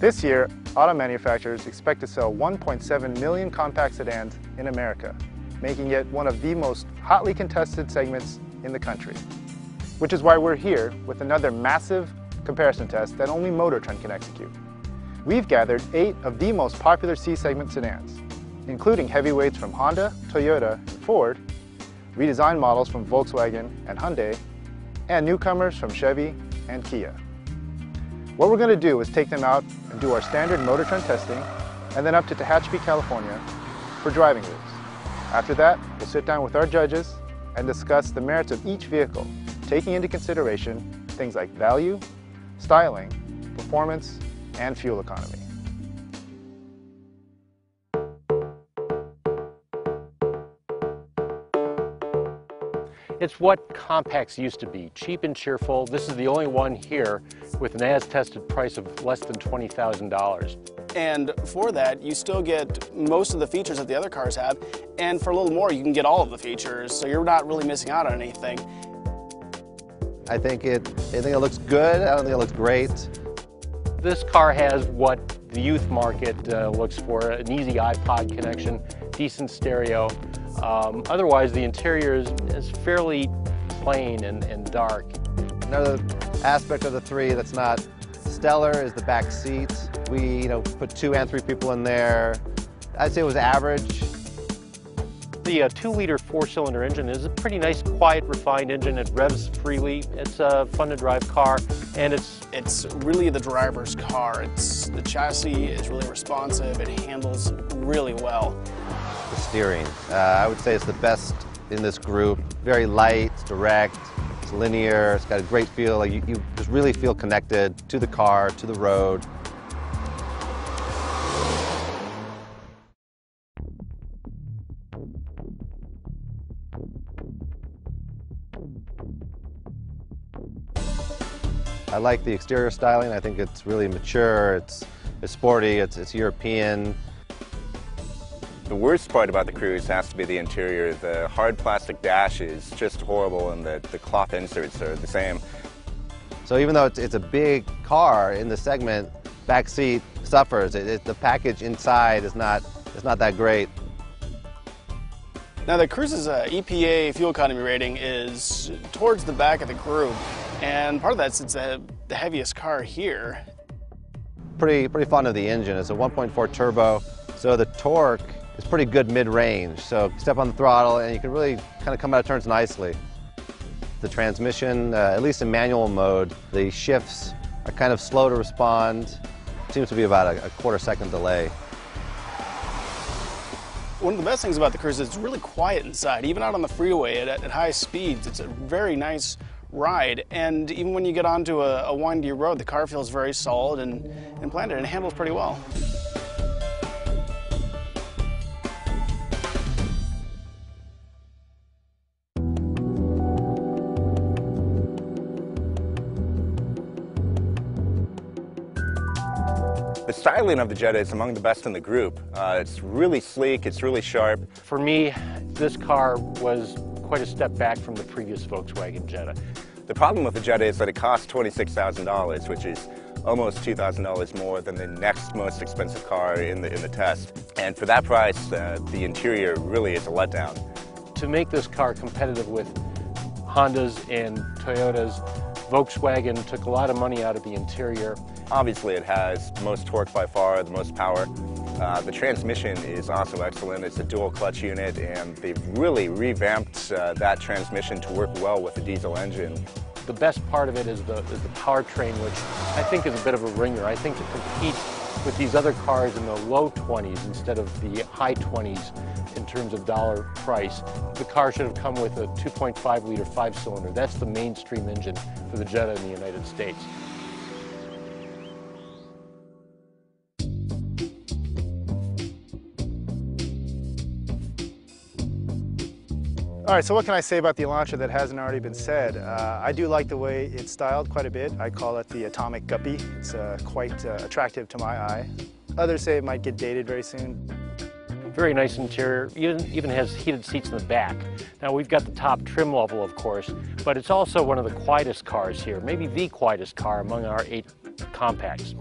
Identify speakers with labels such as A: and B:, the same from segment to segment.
A: This year, auto manufacturers expect to sell 1.7 million compact sedans in America, making it one of the most hotly contested segments in the country. Which is why we're here with another massive comparison test that only Motor Trend can execute. We've gathered 8 of the most popular C-segment sedans, including heavyweights from Honda, Toyota, and Ford, redesigned models from Volkswagen and Hyundai, and newcomers from Chevy and Kia. What we're going to do is take them out and do our standard Motor Trend testing, and then up to Tehachapi, California for driving rules. After that, we'll sit down with our judges and discuss the merits of each vehicle, taking into consideration things like value, styling, performance, and fuel economy.
B: It's what compacts used to be, cheap and cheerful. This is the only one here with an as-tested price of less than $20,000.
C: And for that, you still get most of the features that the other cars have, and for a little more, you can get all of the features, so you're not really missing out on anything.
D: I think it looks good. I don't think it looks great.
B: This car has what the youth market looks for, an easy iPod connection, decent stereo. Otherwise, the interior is fairly plain and dark.
D: Another aspect of the 3 that's not stellar is the back seat. We put 2 and 3 people in there. I'd say it was average.
B: The 2-liter 4-cylinder engine is a pretty nice, quiet, refined engine. It revs freely. It's a fun-to-drive car, and
C: it's really the driver's car. The chassis is really responsive. It handles really well.
D: The steering, I would say it's the best in this group. Very light, it's direct, it's linear. It's got a great feel. Like you just really feel connected to the car, to the road. I like the exterior styling. I think it's really mature, it's sporty, it's European.
E: The worst part about the Cruze has to be the interior. The hard plastic dash is just horrible, and the cloth inserts are the same.
D: So even though it's a big car in the segment, back seat suffers. The package inside is not that great.
C: Now the Cruze's EPA fuel economy rating is towards the back of the group, and part of that's it's the heaviest car here.
D: Pretty fond of the engine. It's a 1.4 turbo, so the torque is pretty good mid-range. So step on the throttle and you can really kind of come out of turns nicely. The transmission, at least in manual mode, the shifts are kind of slow to respond. Seems to be about a quarter-second delay.
C: One of the best things about the Cruze is it's really quiet inside. Even out on the freeway at high speeds, it's a very nice ride. And even when you get onto a windy road, the car feels very solid and planted, and it handles pretty well.
E: The styling of the Jetta is among the best in the group. It's really sleek, it's really sharp.
B: For me, this car was quite a step back from the previous Volkswagen Jetta.
E: The problem with the Jetta is that it costs $26,000, which is almost $2,000 more than the next most expensive car in the test. And for that price, the interior really is a letdown.
B: To make this car competitive with Hondas and Toyotas, Volkswagen took a lot of money out of the interior.
E: Obviously, it has the most torque by far, the most power. The transmission is also excellent. It's a dual clutch unit, and they've really revamped that transmission to work well with the diesel engine.
B: The best part of it is the powertrain, which I think is a bit of a ringer. I think to compete with these other cars in the low 20s instead of the high 20s in terms of dollar price, the car should have come with a 2.5-liter 5-cylinder. That's the mainstream engine for the Jetta in the United States.
A: All right, so what can I say about the Elantra that hasn't already been said? I do like the way it's styled quite a bit. I call it the Atomic Guppy. It's quite attractive to my eye. Others say it might get dated very soon.
B: Very nice interior, even has heated seats in the back. Now we've got the top trim level, of course, but it's also one of the quietest cars here, maybe the quietest car among our 8 compacts.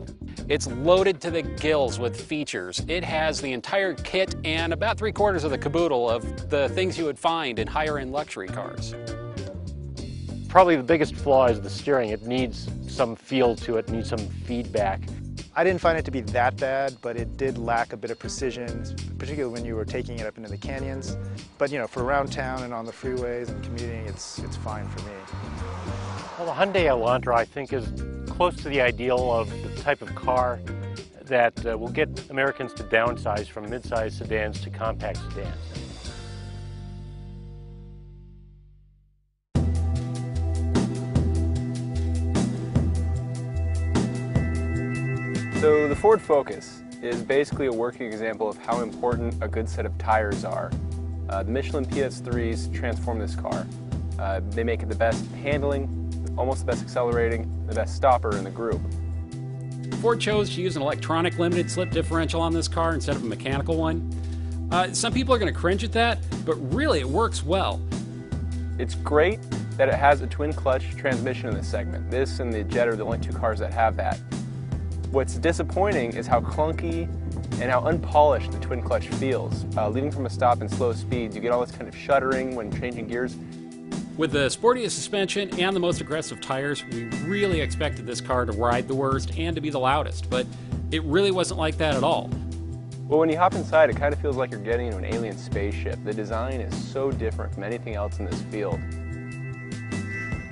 F: It's loaded to the gills with features. It has the entire kit and about 3/4 of the caboodle of the things you would find in higher-end luxury cars.
B: Probably the biggest flaw is the steering. It needs some feel to it, needs some feedback.
A: I didn't find it to be that bad, but it did lack a bit of precision, particularly when you were taking it up into the canyons. But you know, for around town and on the freeways and commuting, it's fine for me.
B: Well, the Hyundai Elantra, I think, is close to the ideal of the type of car that will get Americans to downsize from mid-size sedans to compact sedans.
G: So the Ford Focus is basically a working example of how important a good set of tires are. The Michelin PS3s transform this car. They make it the best handling, almost the best accelerating, the best stopper in the group.
F: Ford chose to use an electronic limited slip differential on this car instead of a mechanical one. Some people are going to cringe at that, but really it works well.
G: It's great that it has a twin clutch transmission in this segment. This and the Jetta are the only two cars that have that. What's disappointing is how clunky and how unpolished the twin clutch feels. Leading from a stop in slow speeds, you get all this kind of shuddering when changing gears.
F: With the sportiest suspension and the most aggressive tires, we really expected this car to ride the worst and to be the loudest, but it really wasn't like that at all.
G: Well, when you hop inside, it kind of feels like you're getting into an alien spaceship. The design is so different from anything else in this field.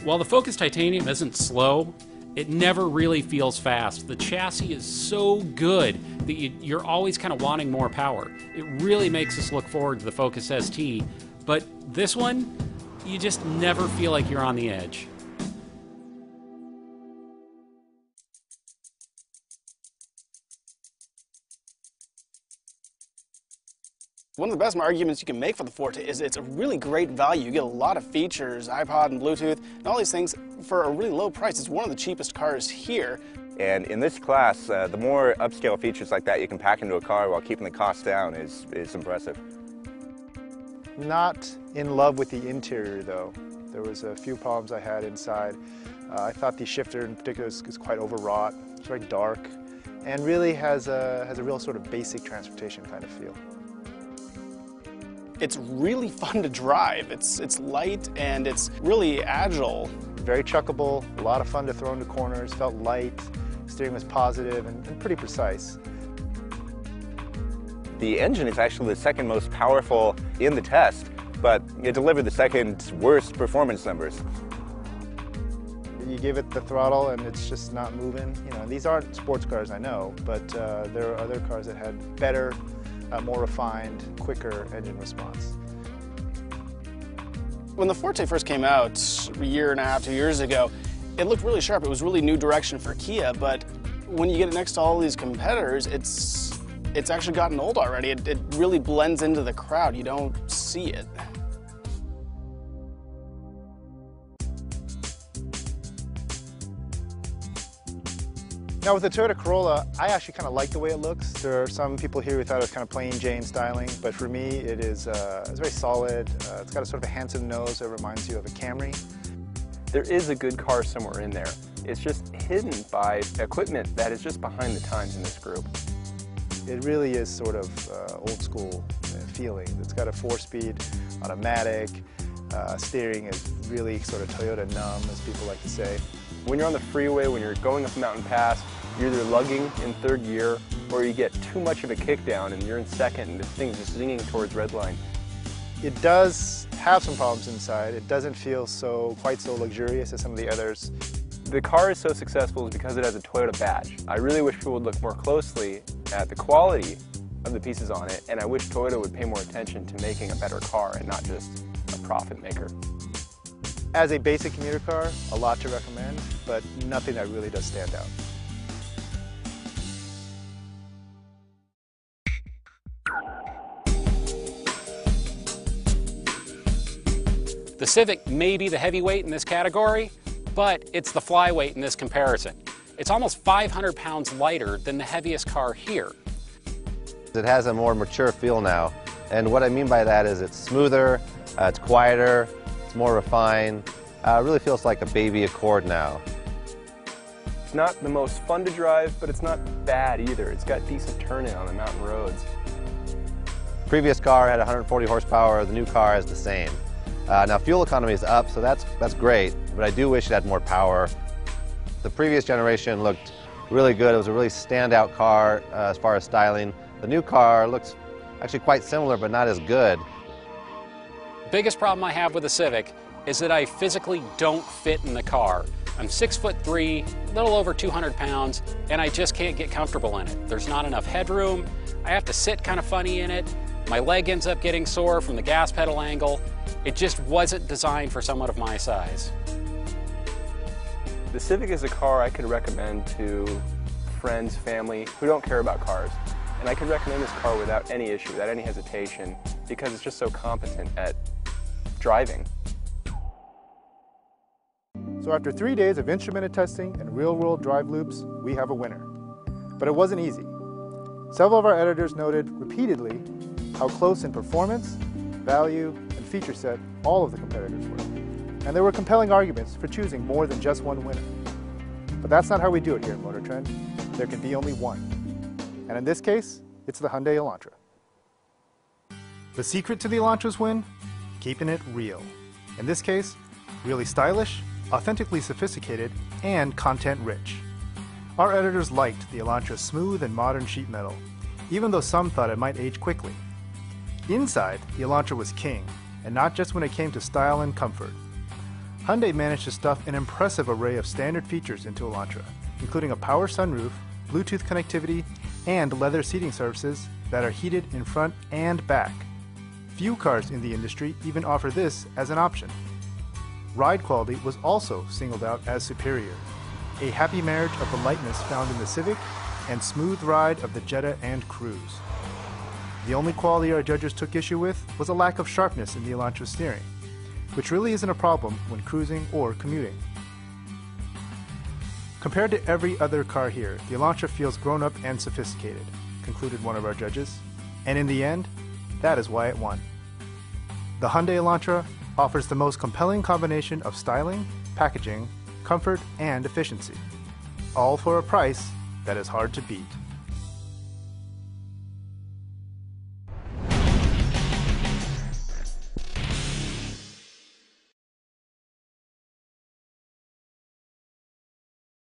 F: While the Focus Titanium isn't slow, it never really feels fast. The chassis is so good that you're always kind of wanting more power. It really makes us look forward to the Focus ST, but this one, you just never feel like you're on the edge.
C: One of the best arguments you can make for the Forte is it's a really great value. You get a lot of features, iPod and Bluetooth, and all these things for a really low price. It's one of the cheapest cars here.
E: And in this class, the more upscale features like that you can pack into a car while keeping the cost down is impressive.
A: Not in love with the interior though. There was a few problems I had inside. I thought the shifter in particular is quite overwrought. It's very dark and really has a real sort of basic transportation kind of feel.
C: It's really fun to drive. It's light and it's really agile.
A: Very chuckable, a lot of fun to throw into corners, felt light, steering was positive and pretty precise.
E: The engine is actually the second most powerful in the test, but it delivered the second worst performance numbers.
A: You give it the throttle and it's just not moving. You know, these aren't sports cars, I know, but there are other cars that had better, more refined, quicker engine response.
C: When the Forte first came out a year and a half, 2 years ago, it looked really sharp. It was really new direction for Kia, but when you get it next to all these competitors, it's actually gotten old already. It really blends into the crowd. You don't see it.
A: Now with the Toyota Corolla, I actually kind of like the way it looks. There are some people here who thought it was kind of plain Jane styling, but for me it is it's very solid. It's got a sort of a handsome nose that reminds you of a Camry.
G: There is a good car somewhere in there. It's just hidden by equipment that is just behind the times in this group.
A: It really is sort of old school feeling. It's got a 4-speed automatic. Steering is really sort of Toyota numb, as people like to say.
G: When you're on the freeway, when you're going up a mountain pass, you're either lugging in third gear or you get too much of a kick down and you're in second and the thing's just zinging towards redline.
A: It does have some problems inside. It doesn't feel quite so luxurious as some of the others.
G: The car is so successful is because it has a Toyota badge. I really wish people would look more closely at the quality of the pieces on it, and I wish Toyota would pay more attention to making a better car and not just a profit maker.
A: As a basic commuter car, a lot to recommend, but nothing that really does stand out.
F: The Civic may be the heavyweight in this category, but it's the flyweight in this comparison. It's almost 500 pounds lighter than the heaviest car here.
D: It has a more mature feel now, and what I mean by that is it's smoother, it's quieter, it's more refined. It really feels like a baby Accord now.
G: It's not the most fun to drive, but it's not bad either. It's got decent turn-in on the mountain roads.
D: Previous car had 140 horsepower, the new car has the same. Now fuel economy is up, so that's great, but I do wish it had more power. The previous generation looked really good. It was a really standout car as far as styling. The new car looks actually quite similar, but not as good.
F: Biggest problem I have with the Civic is that I physically don't fit in the car. I'm 6'3", a little over 200 pounds, and I just can't get comfortable in it. There's not enough headroom. I have to sit kind of funny in it. My leg ends up getting sore from the gas pedal angle. It just wasn't designed for someone of my size.
G: The Civic is a car I could recommend to friends, family who don't care about cars. And I could recommend this car without any issue, without any hesitation, because it's just so competent at driving.
A: So after 3 days of instrumented testing and real-world drive loops, we have a winner. But it wasn't easy. Several of our editors noted repeatedly how close in performance, value, and feature set all of the competitors were. And there were compelling arguments for choosing more than just one winner. But that's not how we do it here at Motor Trend. There can be only one. And in this case, it's the Hyundai Elantra. The secret to the Elantra's win? Keeping it real. In this case, really stylish, authentically sophisticated, and content-rich. Our editors liked the Elantra's smooth and modern sheet metal, even though some thought it might age quickly. Inside, the Elantra was king, and not just when it came to style and comfort. Hyundai managed to stuff an impressive array of standard features into Elantra, including a power sunroof, Bluetooth connectivity, and leather seating surfaces that are heated in front and back. Few cars in the industry even offer this as an option. Ride quality was also singled out as superior, a happy marriage of the lightness found in the Civic and smooth ride of the Jetta and Cruze. The only quality our judges took issue with was a lack of sharpness in the Elantra's steering, which really isn't a problem when cruising or commuting. Compared to every other car here, the Elantra feels grown up and sophisticated, concluded one of our judges, and in the end, that is why it won. The Hyundai Elantra offers the most compelling combination of styling, packaging, comfort, and efficiency, all for a price that is hard to beat.